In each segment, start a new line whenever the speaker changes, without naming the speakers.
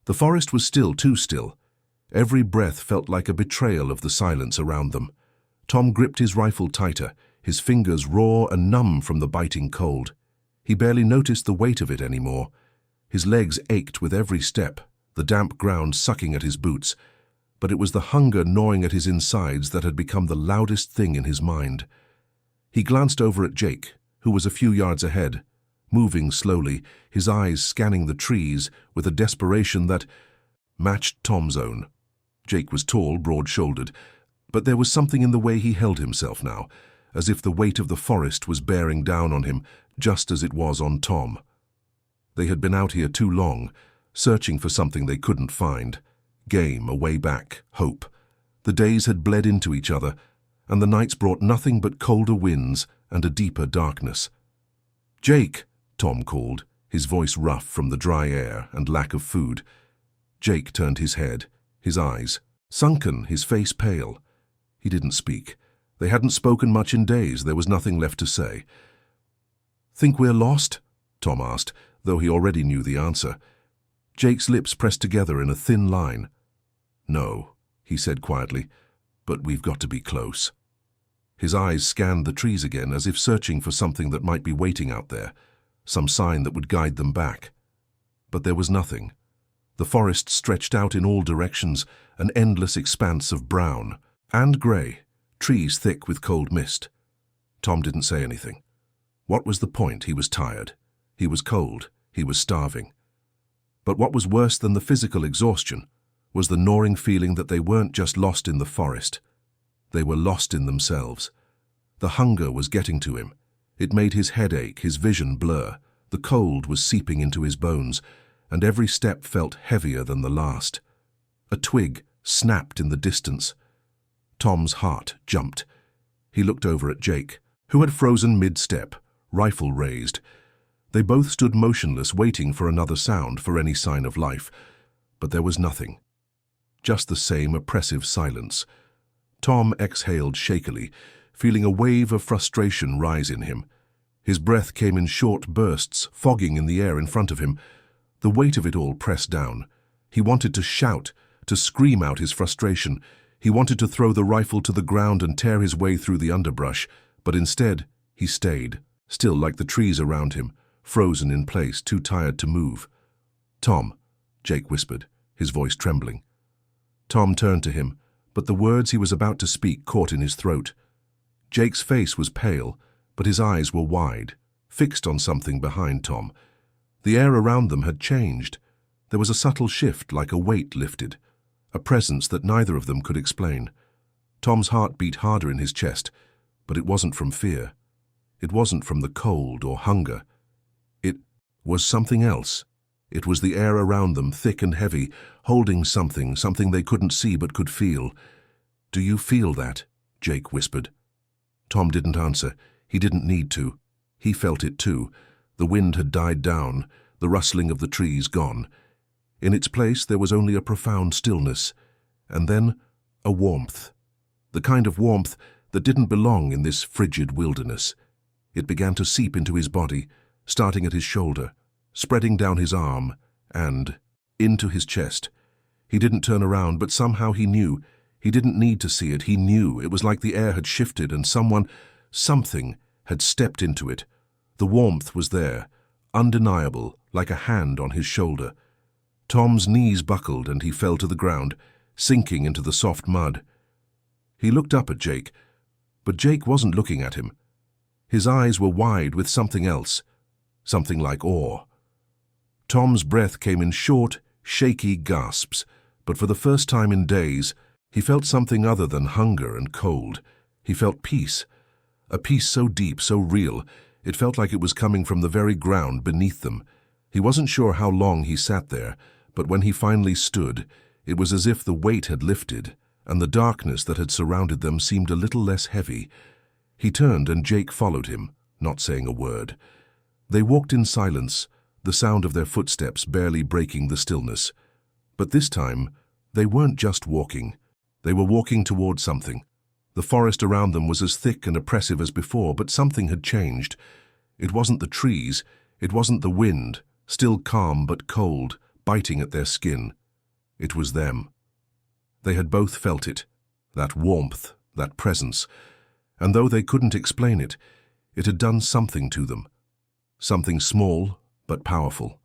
The forest was still, too still. Every breath felt like a betrayal of the silence around them. Tom gripped his rifle tighter, his fingers raw and numb from the biting cold. He barely noticed the weight of it anymore. His legs ached with every step, the damp ground sucking at his boots. But it was the hunger gnawing at his insides that had become the loudest thing in his mind. He glanced over at Jake, who was a few yards ahead, moving slowly, his eyes scanning the trees with a desperation that matched Tom's own. Jake was tall, broad-shouldered, but there was something in the way he held himself now, as if the weight of the forest was bearing down on him, just as it was on Tom. They had been out here too long, searching for something they couldn't find. Game, a way back, hope. The days had bled into each other, and the nights brought nothing but colder winds and a deeper darkness. "Jake!" Tom called, his voice rough from the dry air and lack of food. Jake turned his head, his eyes sunken, his face pale. He didn't speak. They hadn't spoken much in days. There was nothing left to say. "Think we're lost?" Tom asked, though he already knew the answer. Jake's lips pressed together in a thin line. "No," he said quietly, "but we've got to be close." His eyes scanned the trees again, as if searching for something that might be waiting out there, some sign that would guide them back. But there was nothing. The forest stretched out in all directions, an endless expanse of brown and grey, trees thick with cold mist. Tom didn't say anything. What was the point? He was tired. He was cold. He was starving. But what was worse than the physical exhaustion was the gnawing feeling that they weren't just lost in the forest. They were lost in themselves. The hunger was getting to him. It made his head ache, his vision blur. The cold was seeping into his bones, and every step felt heavier than the last. A twig snapped in the distance. Tom's heart jumped. He looked over at Jake, who had frozen mid-step, rifle raised. They both stood motionless, waiting for another sound, for any sign of life. But there was nothing. Just the same oppressive silence. Tom exhaled shakily, feeling a wave of frustration rise in him. His breath came in short bursts, fogging in the air in front of him. The weight of it all pressed down. He wanted to shout, to scream out his frustration. He wanted to throw the rifle to the ground and tear his way through the underbrush, but instead he stayed, still like the trees around him, frozen in place, too tired to move. "Tom," Jake whispered, his voice trembling. Tom turned to him, but the words he was about to speak caught in his throat. Jake's face was pale, but his eyes were wide, fixed on something behind Tom. The air around them had changed. There was a subtle shift, like a weight lifted, a presence that neither of them could explain. Tom's heart beat harder in his chest, but it wasn't from fear. It wasn't from the cold or hunger. It was something else. It was the air around them, thick and heavy, holding something they couldn't see but could feel. "Do you feel that?" Jake whispered. Tom didn't answer. He didn't need to. He felt it too. The wind had died down, the rustling of the trees gone. In its place there was only a profound stillness, and then a warmth. The kind of warmth that didn't belong in this frigid wilderness. It began to seep into his body, starting at his shoulder, spreading down his arm, and into his chest. He didn't turn around, but somehow he knew. He didn't need to see it. He knew. It was like the air had shifted and something had stepped into it. The warmth was there, undeniable, like a hand on his shoulder. Tom's knees buckled and he fell to the ground, sinking into the soft mud. He looked up at Jake, but Jake wasn't looking at him. His eyes were wide with something else, something like awe. Tom's breath came in short, shaky gasps, but for the first time in days, he felt something other than hunger and cold. He felt peace, a peace so deep, so real, it felt like it was coming from the very ground beneath them. He wasn't sure how long he sat there, but when he finally stood, it was as if the weight had lifted, and the darkness that had surrounded them seemed a little less heavy. He turned and Jake followed him, not saying a word. They walked in silence, the sound of their footsteps barely breaking the stillness. But this time, they weren't just walking. They were walking toward something. The forest around them was as thick and oppressive as before, but something had changed. It wasn't the trees, it wasn't the wind, still calm but cold, biting at their skin. It was them. They had both felt it, that warmth, that presence, and though they couldn't explain it, it had done something to them. Something small, but powerful.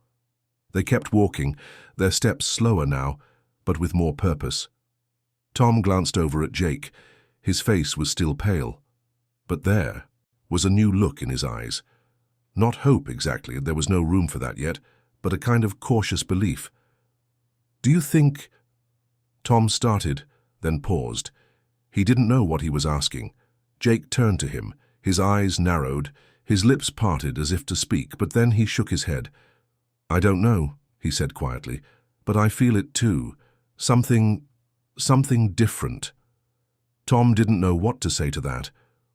They kept walking, their steps slower now, but with more purpose. Tom glanced over at Jake. His face was still pale. But there was a new look in his eyes. Not hope exactly, there was no room for that yet, but a kind of cautious belief. "Do you think—" Tom started, then paused. He didn't know what he was asking. Jake turned to him, his eyes narrowed, his lips parted as if to speak, but then he shook his head. "I don't know," he said quietly, "but I feel it too. Something different." Tom didn't know what to say to that.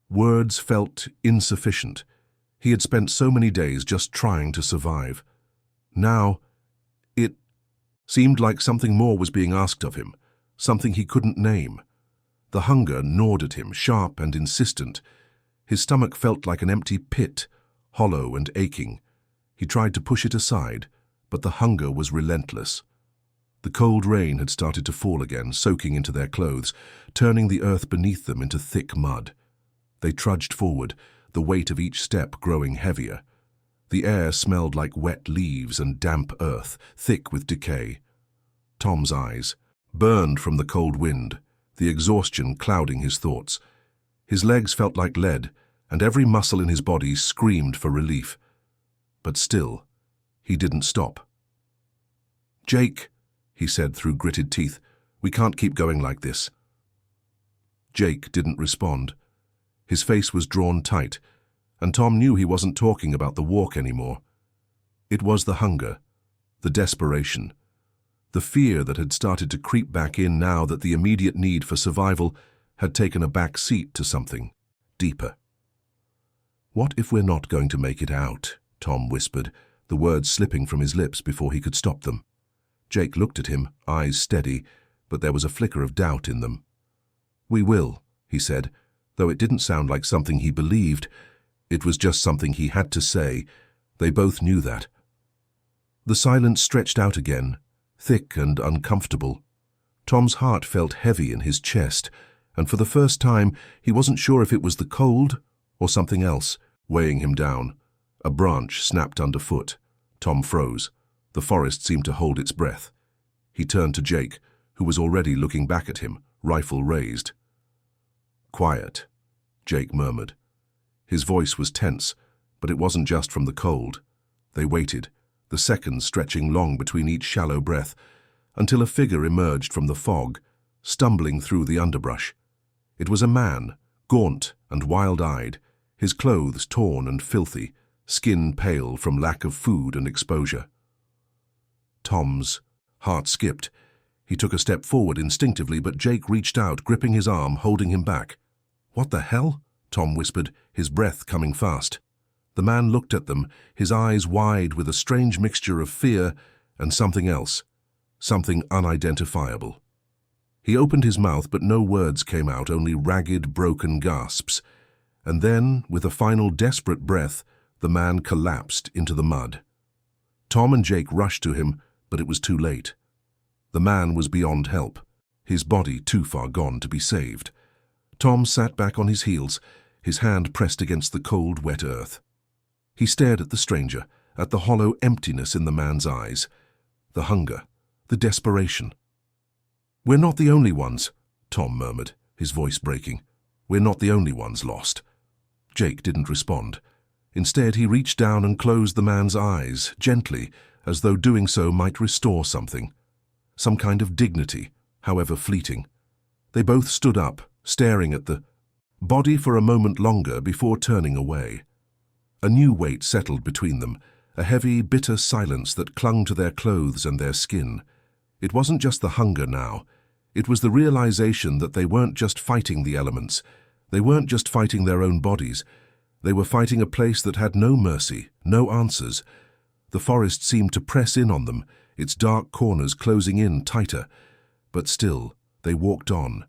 Words felt insufficient. He had spent so many days just trying to survive. Now, it seemed like something more was being asked of him, something he couldn't name. The hunger gnawed at him, sharp and insistent. His stomach felt like an empty pit, hollow and aching. He tried to push it aside, but the hunger was relentless. The cold rain had started to fall again, soaking into their clothes, turning the earth beneath them into thick mud. They trudged forward, the weight of each step growing heavier. The air smelled like wet leaves and damp earth, thick with decay. Tom's eyes burned from the cold wind, the exhaustion clouding his thoughts. His legs felt like lead, and every muscle in his body screamed for relief. But still, he didn't stop. "Jake," he said through gritted teeth, "we can't keep going like this." Jake didn't respond. His face was drawn tight, and Tom knew he wasn't talking about the walk anymore. It was the hunger, the desperation, the fear that had started to creep back in now that the immediate need for survival had taken a back seat to something deeper. "What if we're not going to make it out?" Tom whispered, the words slipping from his lips before he could stop them. Jake looked at him, eyes steady, but there was a flicker of doubt in them. "We will," he said, though it didn't sound like something he believed. It was just something he had to say. They both knew that. The silence stretched out again, thick and uncomfortable. Tom's heart felt heavy in his chest, and for the first time he wasn't sure if it was the cold or something else weighing him down. A branch snapped underfoot. Tom froze. The forest seemed to hold its breath. He turned to Jake, who was already looking back at him, rifle raised. "Quiet," Jake murmured. His voice was tense, but it wasn't just from the cold. They waited, the seconds stretching long between each shallow breath, until a figure emerged from the fog, stumbling through the underbrush. It was a man, gaunt and wild-eyed, his clothes torn and filthy, skin pale from lack of food and exposure. Tom's heart skipped. He took a step forward instinctively, but Jake reached out, gripping his arm, holding him back. "What the hell?" Tom whispered, his breath coming fast. The man looked at them, his eyes wide with a strange mixture of fear and something else, something unidentifiable. He opened his mouth, but no words came out, only ragged, broken gasps. And then, with a final desperate breath, the man collapsed into the mud. Tom and Jake rushed to him, but it was too late. The man was beyond help, his body too far gone to be saved. Tom sat back on his heels, his hand pressed against the cold, wet earth. He stared at the stranger, at the hollow emptiness in the man's eyes, the hunger, the desperation. "We're not the only ones," Tom murmured, his voice breaking. "We're not the only ones lost." Jake didn't respond. Instead, he reached down and closed the man's eyes, gently, as though doing so might restore something. Some kind of dignity, however fleeting. They both stood up, staring at the body for a moment longer before turning away. A new weight settled between them, a heavy, bitter silence that clung to their clothes and their skin. It wasn't just the hunger now. It was the realization that they weren't just fighting the elements. They weren't just fighting their own bodies. They were fighting a place that had no mercy, no answers. The forest seemed to press in on them, its dark corners closing in tighter. But still, they walked on.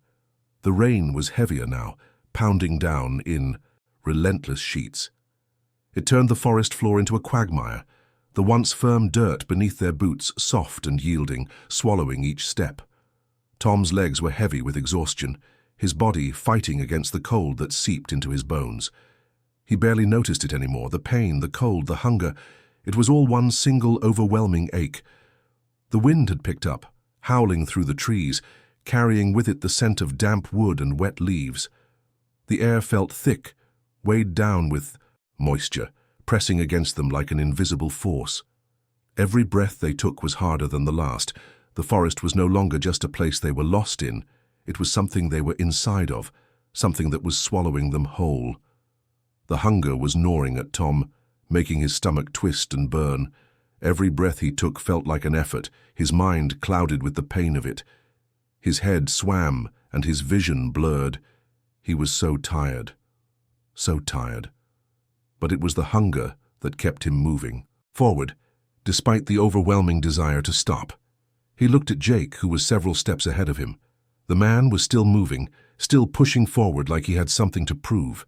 The rain was heavier now, pounding down in relentless sheets. It turned the forest floor into a quagmire. the once firm dirt beneath their boots soft and yielding, swallowing each step. Tom's legs were heavy with exhaustion, his body fighting against the cold that seeped into his bones. He barely noticed it anymore, the pain, the cold, the hunger. It was all one single overwhelming ache. The wind had picked up, howling through the trees, carrying with it the scent of damp wood and wet leaves. The air felt thick, weighed down with moisture, pressing against them like an invisible force. Every breath they took was harder than the last. The forest was no longer just a place they were lost in. It was something they were inside of, something that was swallowing them whole. The hunger was gnawing at Tom, making his stomach twist and burn. Every breath he took felt like an effort, his mind clouded with the pain of it. His head swam and his vision blurred. He was so tired. So tired. But it was the hunger that kept him moving forward, despite the overwhelming desire to stop. He looked at Jake, who was several steps ahead of him. The man was still moving, still pushing forward like he had something to prove.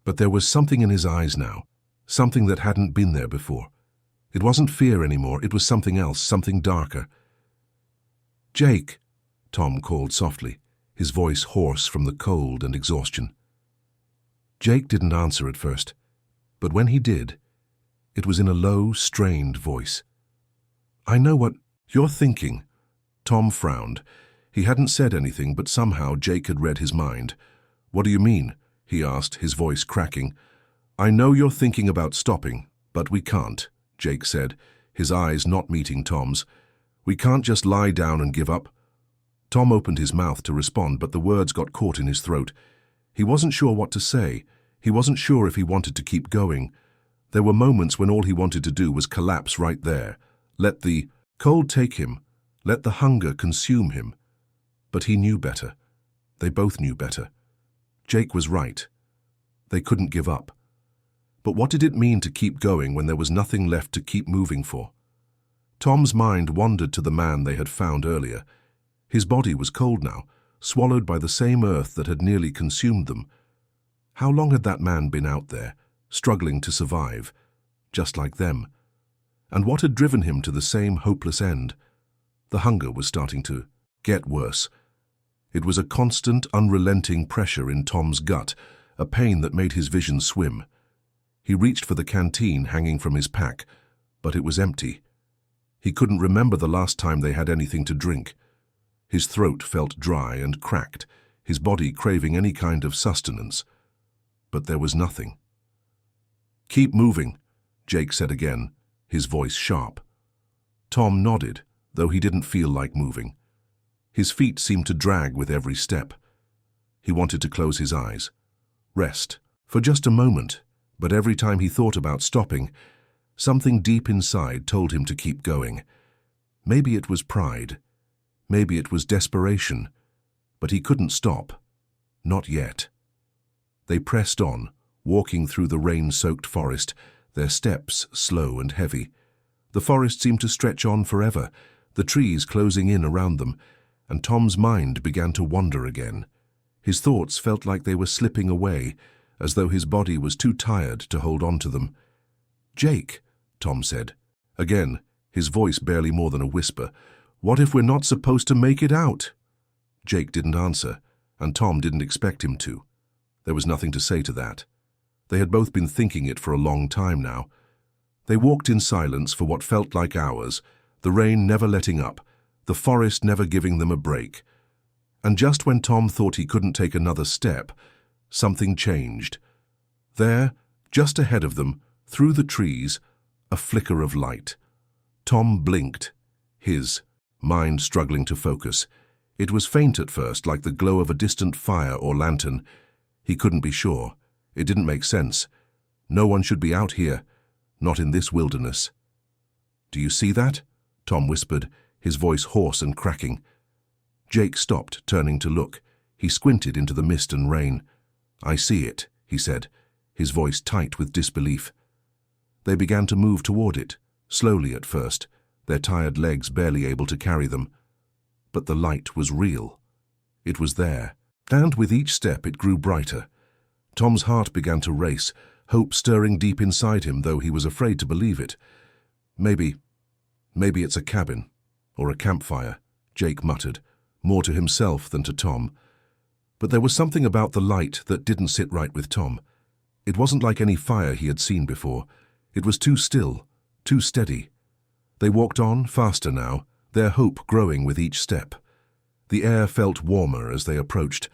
But there was something in his eyes now, something that hadn't been there before. It wasn't fear anymore, it was something else, something darker. "Jake," Tom called softly, his voice hoarse from the cold and exhaustion. Jake didn't answer at first, but when he did, it was in a low, strained voice. "I know what you're thinking." Tom frowned. He hadn't said anything, but somehow Jake had read his mind. "What do you mean?" he asked, his voice cracking. "I know you're thinking about stopping, but we can't," Jake said, his eyes not meeting Tom's. "We can't just lie down and give up." Tom opened his mouth to respond, but the words got caught in his throat. He wasn't sure what to say. He wasn't sure if he wanted to keep going. There were moments when all he wanted to do was collapse right there. Let the cold take him. Let the hunger consume him. But he knew better. They both knew better. Jake was right. They couldn't give up. But what did it mean to keep going when there was nothing left to keep moving for? Tom's mind wandered to the man they had found earlier. His body was cold now, swallowed by the same earth that had nearly consumed them. How long had that man been out there, struggling to survive, just like them? And what had driven him to the same hopeless end? The hunger was starting to get worse. It was a constant, unrelenting pressure in Tom's gut, a pain that made his vision swim. He reached for the canteen hanging from his pack, but it was empty. He couldn't remember the last time they had anything to drink. His throat felt dry and cracked, his body craving any kind of sustenance. But there was nothing. "Keep moving," Jake said again, his voice sharp. Tom nodded, though he didn't feel like moving. His feet seemed to drag with every step. He wanted to close his eyes, rest, for just a moment, but every time he thought about stopping, something deep inside told him to keep going. Maybe it was pride, maybe it was desperation, but he couldn't stop. Not yet. They pressed on, walking through the rain-soaked forest, their steps slow and heavy. The forest seemed to stretch on forever, the trees closing in around them, and Tom's mind began to wander again. His thoughts felt like they were slipping away, as though his body was too tired to hold on to them. "Jake," Tom said. Again, his voice barely more than a whisper. "What if we're not supposed to make it out?" Jake didn't answer, and Tom didn't expect him to. There was nothing to say to that. They had both been thinking it for a long time now. They walked in silence for what felt like hours, the rain never letting up, the forest never giving them a break. And just when Tom thought he couldn't take another step, something changed. There, just ahead of them, through the trees, a flicker of light. Tom blinked, his mind struggling to focus. It was faint at first, like the glow of a distant fire or lantern. He couldn't be sure. It didn't make sense. No one should be out here, not in this wilderness. "Do you see that?" Tom whispered, his voice hoarse and cracking. Jake stopped, turning to look. He squinted into the mist and rain. "I see it," he said, his voice tight with disbelief. They began to move toward it, slowly at first, their tired legs barely able to carry them. But the light was real. It was there, and with each step it grew brighter. Tom's heart began to race, hope stirring deep inside him, though he was afraid to believe it. Maybe it's a cabin, or a campfire, Jake muttered, more to himself than to Tom. But there was something about the light that didn't sit right with Tom. It wasn't like any fire he had seen before. It was too still, too steady. They walked on, faster now, their hope growing with each step. The air felt warmer as they approached,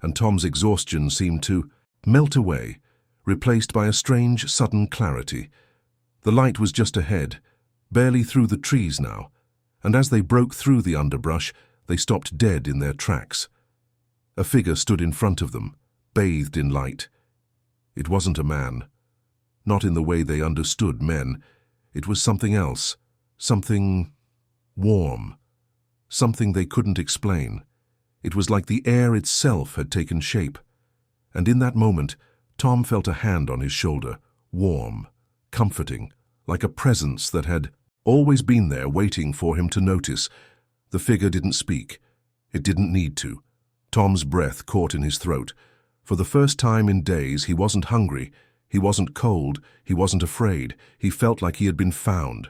and Tom's exhaustion seemed to melt away, replaced by a strange, sudden clarity. The light was just ahead, barely through the trees now, and as they broke through the underbrush, they stopped dead in their tracks. A figure stood in front of them, bathed in light. It wasn't a man. Not in the way they understood men. It was something else, something warm, something they couldn't explain. It was like the air itself had taken shape. And in that moment, Tom felt a hand on his shoulder, warm, comforting, like a presence that had always been there waiting for him to notice. The figure didn't speak. It didn't need to. Tom's breath caught in his throat. For the first time in days, he wasn't hungry, he wasn't cold, he wasn't afraid. He felt like he had been found.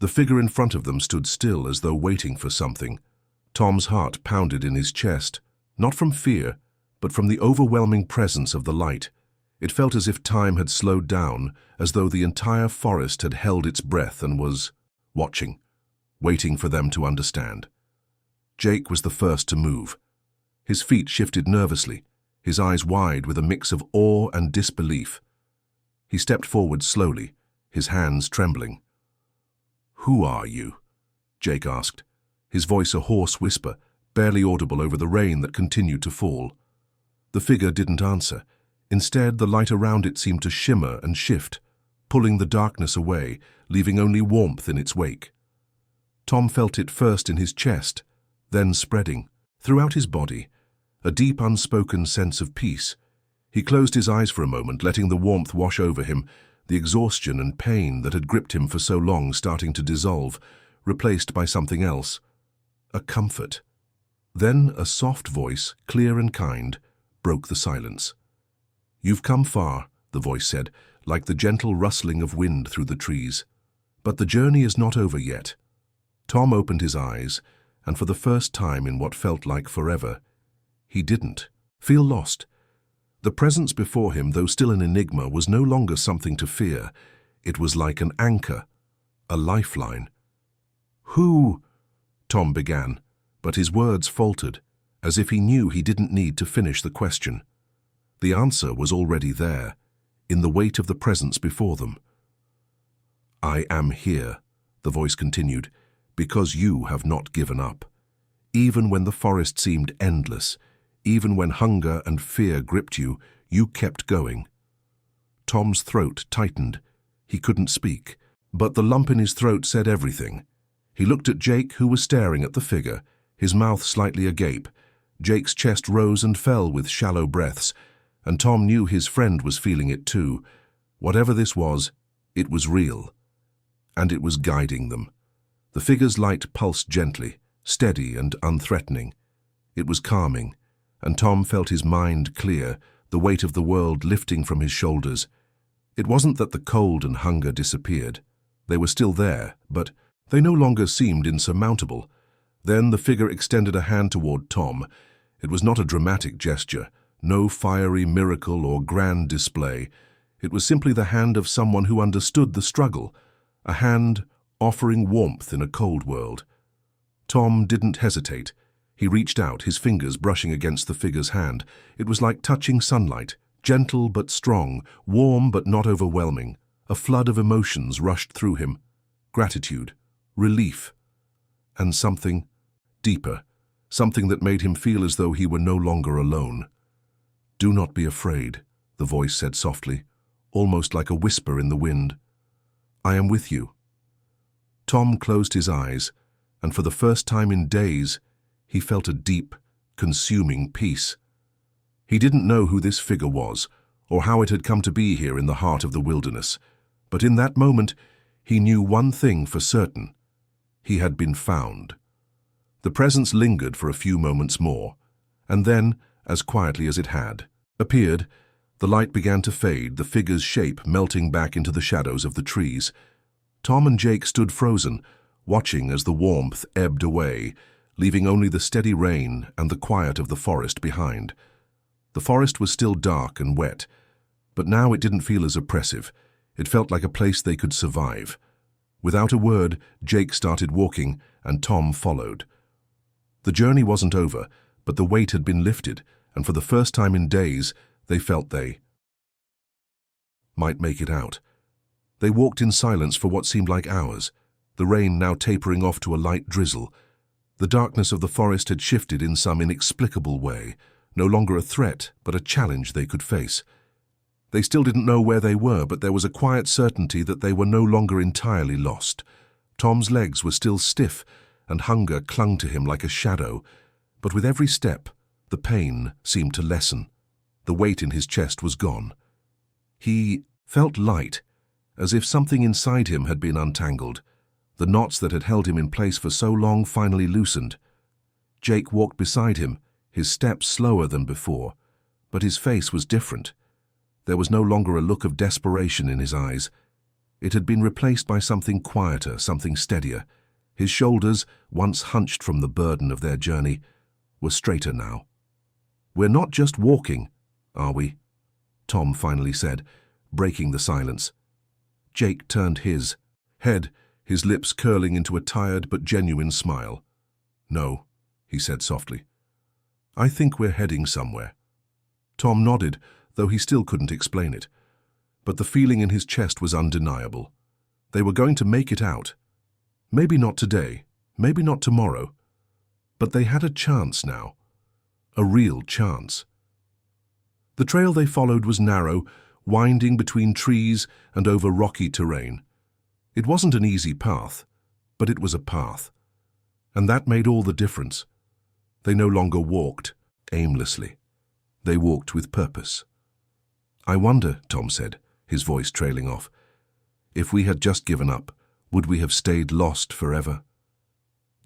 The figure in front of them stood still as though waiting for something. Tom's heart pounded in his chest, not from fear, but from the overwhelming presence of the light. It felt as if time had slowed down, as though the entire forest had held its breath and was watching, waiting for them to understand. Jake was the first to move. His feet shifted nervously, his eyes wide with a mix of awe and disbelief. He stepped forward slowly, his hands trembling. "Who are you?" Jake asked, his voice a hoarse whisper, barely audible over the rain that continued to fall. The figure didn't answer. Instead, the light around it seemed to shimmer and shift, pulling the darkness away, leaving only warmth in its wake. Tom felt it first in his chest, then spreading throughout his body, a deep, unspoken sense of peace. He closed his eyes for a moment, letting the warmth wash over him, the exhaustion and pain that had gripped him for so long starting to dissolve, replaced by something else, a comfort. Then a soft voice, clear and kind, broke the silence. "You've come far," the voice said, like the gentle rustling of wind through the trees. "But the journey is not over yet." Tom opened his eyes, and for the first time in what felt like forever, he didn't feel lost. The presence before him, though still an enigma, was no longer something to fear. It was like an anchor, a lifeline. "Who?" Tom began, but his words faltered, as if he knew he didn't need to finish the question. The answer was already there, in the weight of the presence before them. "I am here," the voice continued, "because you have not given up. Even when the forest seemed endless, even when hunger and fear gripped you, you kept going." Tom's throat tightened. He couldn't speak, but the lump in his throat said everything. He looked at Jake, who was staring at the figure, his mouth slightly agape. Jake's chest rose and fell with shallow breaths, and Tom knew his friend was feeling it too. Whatever this was, it was real, and it was guiding them. The figure's light pulsed gently, steady and unthreatening. It was calming, and Tom felt his mind clear, the weight of the world lifting from his shoulders. It wasn't that the cold and hunger disappeared. They were still there, but they no longer seemed insurmountable. Then the figure extended a hand toward Tom. It was not a dramatic gesture, no fiery miracle or grand display. It was simply the hand of someone who understood the struggle, a hand offering warmth in a cold world. Tom didn't hesitate. He reached out, his fingers brushing against the figure's hand. It was like touching sunlight, gentle but strong, warm but not overwhelming. A flood of emotions rushed through him. Gratitude, relief, and something deeper, something that made him feel as though he were no longer alone. "Do not be afraid," the voice said softly, almost like a whisper in the wind. "I am with you." Tom closed his eyes, and for the first time in days, he felt a deep, consuming peace. He didn't know who this figure was, or how it had come to be here in the heart of the wilderness, but in that moment, he knew one thing for certain. He had been found. The presence lingered for a few moments more, and then, as quietly as it had appeared, the light began to fade, the figure's shape melting back into the shadows of the trees. Tom and Jake stood frozen, watching as the warmth ebbed away, leaving only the steady rain and the quiet of the forest behind. The forest was still dark and wet, but now it didn't feel as oppressive. It felt like a place they could survive. Without a word, Jake started walking, and Tom followed. The journey wasn't over, but the weight had been lifted, and for the first time in days, they felt they might make it out. They walked in silence for what seemed like hours, the rain now tapering off to a light drizzle. The darkness of the forest had shifted in some inexplicable way, no longer a threat, but a challenge they could face. They still didn't know where they were, but there was a quiet certainty that they were no longer entirely lost. Tom's legs were still stiff, and hunger clung to him like a shadow, but with every step, the pain seemed to lessen. The weight in his chest was gone. He felt light, as if something inside him had been untangled. The knots that had held him in place for so long finally loosened. Jake walked beside him, his steps slower than before, but his face was different. There was no longer a look of desperation in his eyes. It had been replaced by something quieter, something steadier. His shoulders, once hunched from the burden of their journey, were straighter now. "We're not just walking, are we?" Tom finally said, breaking the silence. Jake turned his head, his lips curling into a tired but genuine smile. "No," he said softly. "I think we're heading somewhere." Tom nodded, though he still couldn't explain it. But the feeling in his chest was undeniable. They were going to make it out. Maybe not today, maybe not tomorrow, but they had a chance now. A real chance. The trail they followed was narrow, winding between trees and over rocky terrain. It wasn't an easy path, but it was a path. And that made all the difference. They no longer walked aimlessly. They walked with purpose. "I wonder," Tom said, his voice trailing off, "if we had just given up, would we have stayed lost forever?"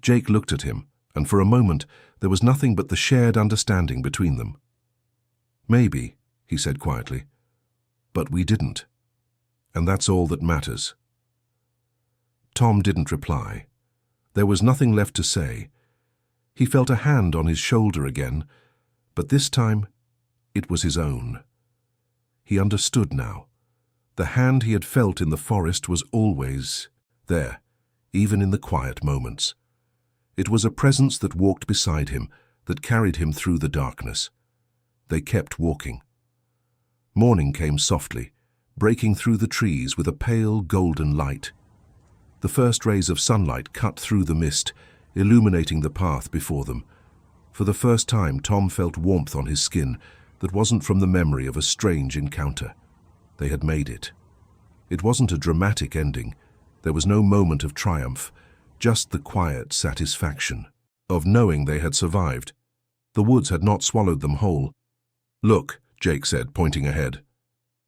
Jake looked at him, and for a moment there was nothing but the shared understanding between them. "Maybe," he said quietly, "but we didn't. And that's all that matters." Tom didn't reply. There was nothing left to say. He felt a hand on his shoulder again, but this time it was his own. He understood now. The hand he had felt in the forest was always there, even in the quiet moments. It was a presence that walked beside him, that carried him through the darkness. They kept walking. Morning came softly, breaking through the trees with a pale golden light. The first rays of sunlight cut through the mist, illuminating the path before them. For the first time, Tom felt warmth on his skin that wasn't from the memory of a strange encounter. They had made it. It wasn't a dramatic ending. There was no moment of triumph, just the quiet satisfaction of knowing they had survived. The woods had not swallowed them whole. "Look," Jake said, pointing ahead.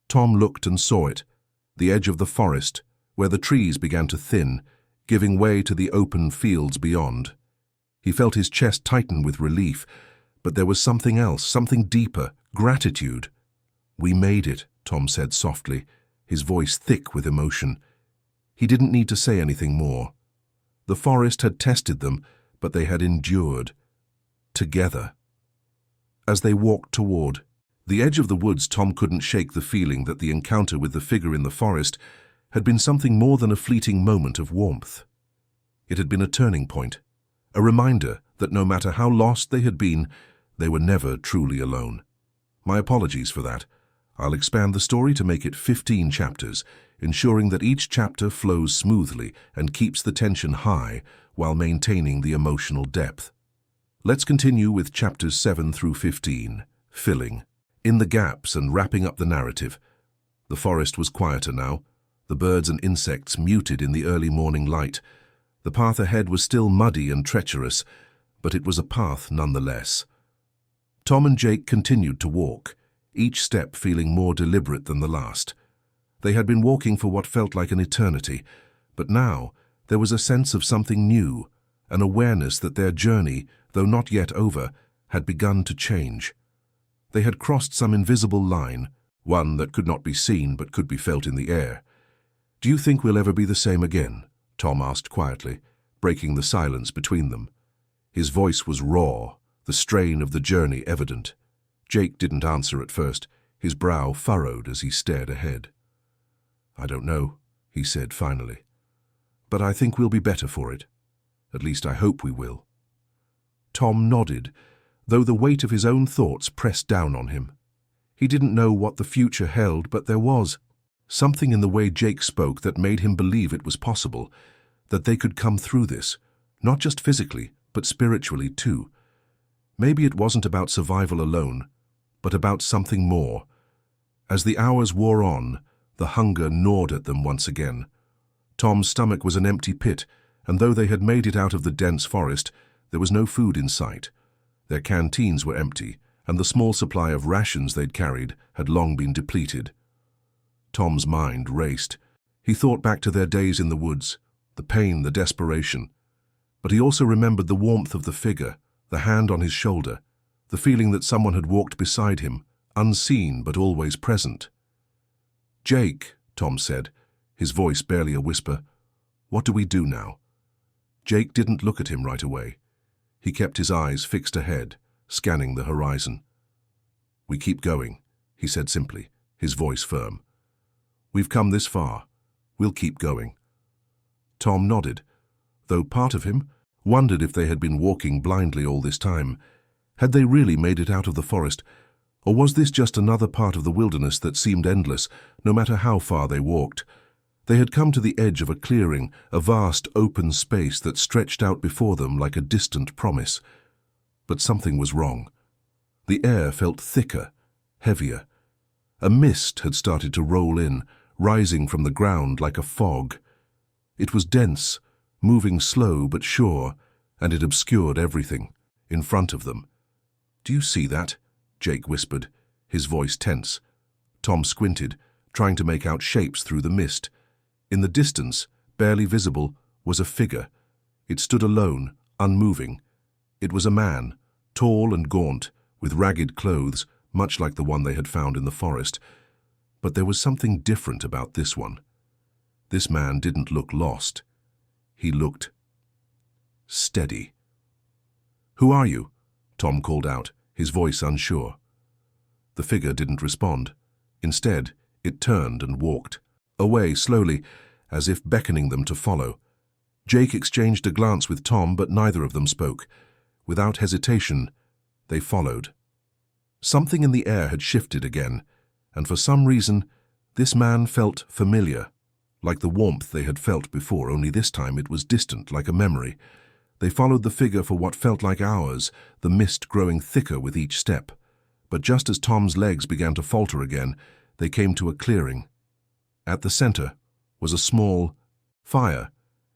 Tom looked and saw it, the edge of the forest, where the trees began to thin, giving way to the open fields beyond. He felt his chest tighten with relief, but there was something else, something deeper, gratitude. "We made it," Tom said softly, his voice thick with emotion. He didn't need to say anything more. The forest had tested them, but they had endured. Together. As they walked toward the edge of the woods, Tom couldn't shake the feeling that the encounter with the figure in the forest had been something more than a fleeting moment of warmth. It had been a turning point, a reminder that no matter how lost they had been, they were never truly alone. My apologies for that. I'll expand the story to make it 15 chapters, ensuring that each chapter flows smoothly and keeps the tension high while maintaining the emotional depth. Let's continue with chapters 7 through 15, filling in the gaps and wrapping up the narrative. The forest was quieter now, the birds and insects muted in the early morning light. The path ahead was still muddy and treacherous, but it was a path nonetheless. Tom and Jake continued to walk, each step feeling more deliberate than the last. They had been walking for what felt like an eternity, but now there was a sense of something new, an awareness that their journey, though not yet over, had begun to change. They had crossed some invisible line, one that could not be seen but could be felt in the air. "Do you think we'll ever be the same again?" Tom asked quietly, breaking the silence between them. His voice was raw, the strain of the journey evident. Jake didn't answer at first, his brow furrowed as he stared ahead. "I don't know," he said finally. "But I think we'll be better for it. At least I hope we will." Tom nodded, though the weight of his own thoughts pressed down on him. He didn't know what the future held, but there was something in the way Jake spoke that made him believe it was possible, that they could come through this, not just physically, but spiritually too. Maybe it wasn't about survival alone, but about something more. As the hours wore on, the hunger gnawed at them once again. Tom's stomach was an empty pit, and though they had made it out of the dense forest, there was no food in sight. Their canteens were empty, and the small supply of rations they'd carried had long been depleted. Tom's mind raced. He thought back to their days in the woods, the pain, the desperation. But he also remembered the warmth of the figure, the hand on his shoulder, the feeling that someone had walked beside him, unseen but always present. "Jake," Tom said, his voice barely a whisper, "what do we do now?" Jake didn't look at him right away. He kept his eyes fixed ahead, scanning the horizon. "We keep going," he said simply, his voice firm. "We've come this far. We'll keep going." Tom nodded, though part of him wondered if they had been walking blindly all this time. Had they really made it out of the forest, or was this just another part of the wilderness that seemed endless, no matter how far they walked? They had come to the edge of a clearing, a vast open space that stretched out before them like a distant promise. But something was wrong. The air felt thicker, heavier. A mist had started to roll in, rising from the ground like a fog. It was dense, moving slow but sure, and it obscured everything in front of them. "Do you see that?" Jake whispered, his voice tense. Tom squinted, trying to make out shapes through the mist. In the distance, barely visible, was a figure. It stood alone, unmoving. It was a man, tall and gaunt, with ragged clothes, much like the one they had found in the forest. But there was something different about this one. This man didn't look lost. He looked steady. "Who are you?" Tom called out, his voice unsure. The figure didn't respond. Instead, it turned and walked away slowly, as if beckoning them to follow. Jake exchanged a glance with Tom, but neither of them spoke. Without hesitation, they followed. Something in the air had shifted again, and for some reason, this man felt familiar, like the warmth they had felt before, only this time it was distant, like a memory. They followed the figure for what felt like hours, the mist growing thicker with each step. But just as Tom's legs began to falter again, they came to a clearing. At the center was a small fire.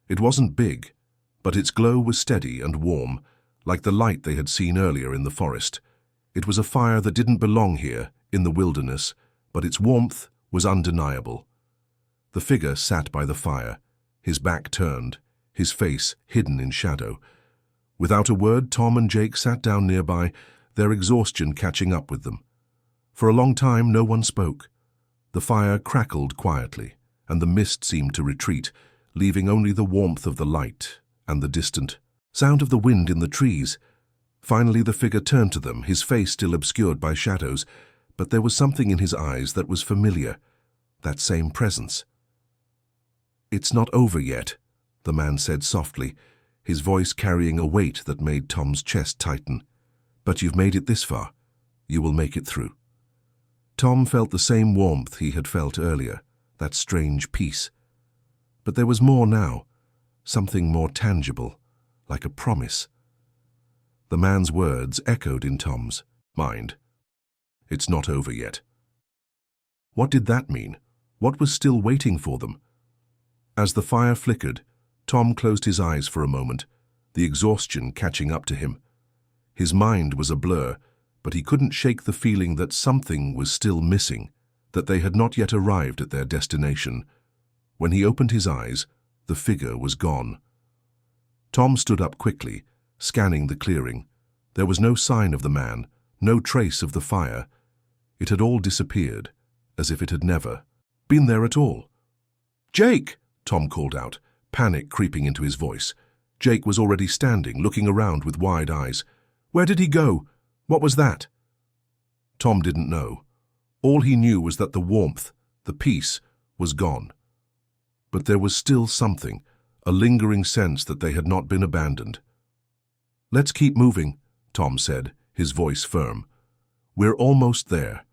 It wasn't big, but its glow was steady and warm, like the light they had seen earlier in the forest. It was a fire that didn't belong here, in the wilderness, but its warmth was undeniable. The figure sat by the fire, his back turned, his face hidden in shadow. Without a word, Tom and Jake sat down nearby, their exhaustion catching up with them. For a long time, no one spoke. The fire crackled quietly, and the mist seemed to retreat, leaving only the warmth of the light and the distant sound of the wind in the trees. Finally, the figure turned to them, his face still obscured by shadows, but there was something in his eyes that was familiar, that same presence. "It's not over yet," the man said softly, his voice carrying a weight that made Tom's chest tighten. "But you've made it this far. You will make it through." Tom felt the same warmth he had felt earlier, that strange peace. But there was more now, something more tangible, like a promise. The man's words echoed in Tom's mind. "It's not over yet." What did that mean? What was still waiting for them? As the fire flickered, Tom closed his eyes for a moment, the exhaustion catching up to him. His mind was a blur, but he couldn't shake the feeling that something was still missing, that they had not yet arrived at their destination. When he opened his eyes, the figure was gone. Tom stood up quickly, scanning the clearing. There was no sign of the man, no trace of the fire. It had all disappeared, as if it had never been there at all. "Jake!" Tom called out, panic creeping into his voice. Jake was already standing, looking around with wide eyes. "Where did he go? What was that?" Tom didn't know. All he knew was that the warmth, the peace, was gone. But there was still something, a lingering sense that they had not been abandoned. "Let's keep moving," Tom said, his voice firm. "We're almost there."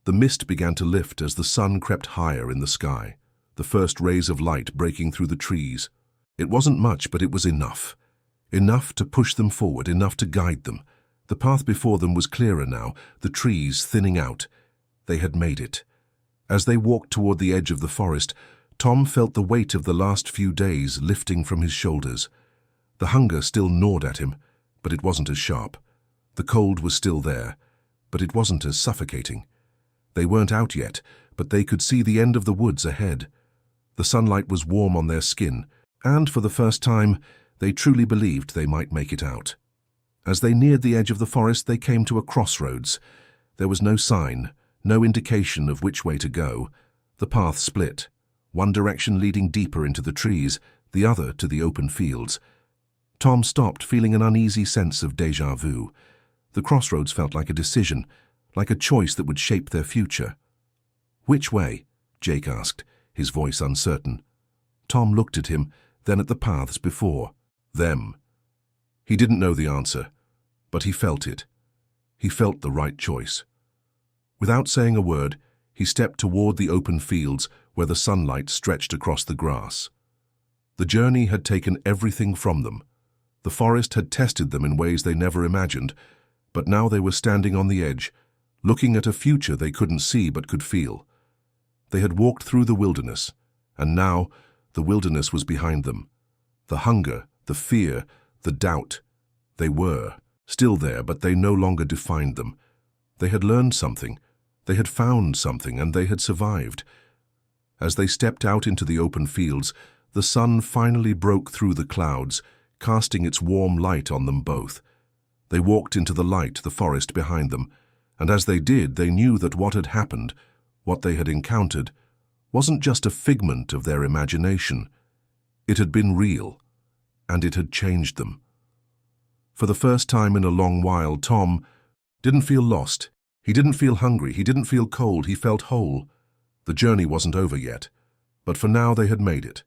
The mist began to lift as the sun crept higher in the sky, the first rays of light breaking through the trees. It wasn't much, but it was enough. Enough to push them forward, enough to guide them. The path before them was clearer now, the trees thinning out. They had made it. As they walked toward the edge of the forest, Tom felt the weight of the last few days lifting from his shoulders. The hunger still gnawed at him, but it wasn't as sharp. The cold was still there, but it wasn't as suffocating. They weren't out yet, but they could see the end of the woods ahead. The sunlight was warm on their skin, and for the first time, they truly believed they might make it out. As they neared the edge of the forest, they came to a crossroads. There was no sign, no indication of which way to go. The path split, one direction leading deeper into the trees, the other to the open fields. Tom stopped, feeling an uneasy sense of déjà vu. The crossroads felt like a decision, like a choice that would shape their future. "Which way?" Jake asked, his voice uncertain. Tom looked at him, then at the paths before them. He didn't know the answer, but he felt it. He felt the right choice. Without saying a word, he stepped toward the open fields where the sunlight stretched across the grass. The journey had taken everything from them. The forest had tested them in ways they never imagined, but now they were standing on the edge, looking at a future they couldn't see but could feel. They had walked through the wilderness, and now the wilderness was behind them. The hunger, the fear, the doubt. They were still there, but they no longer defined them. They had learned something, they had found something, and they had survived. As they stepped out into the open fields, the sun finally broke through the clouds, casting its warm light on them both. They walked into the light, the forest behind them, and as they did, they knew that what had happened, what they had encountered, wasn't just a figment of their imagination. It had been real, and it had changed them. For the first time in a long while, Tom didn't feel lost. He didn't feel hungry. He didn't feel cold. He felt whole. The journey wasn't over yet, but for now they had made it.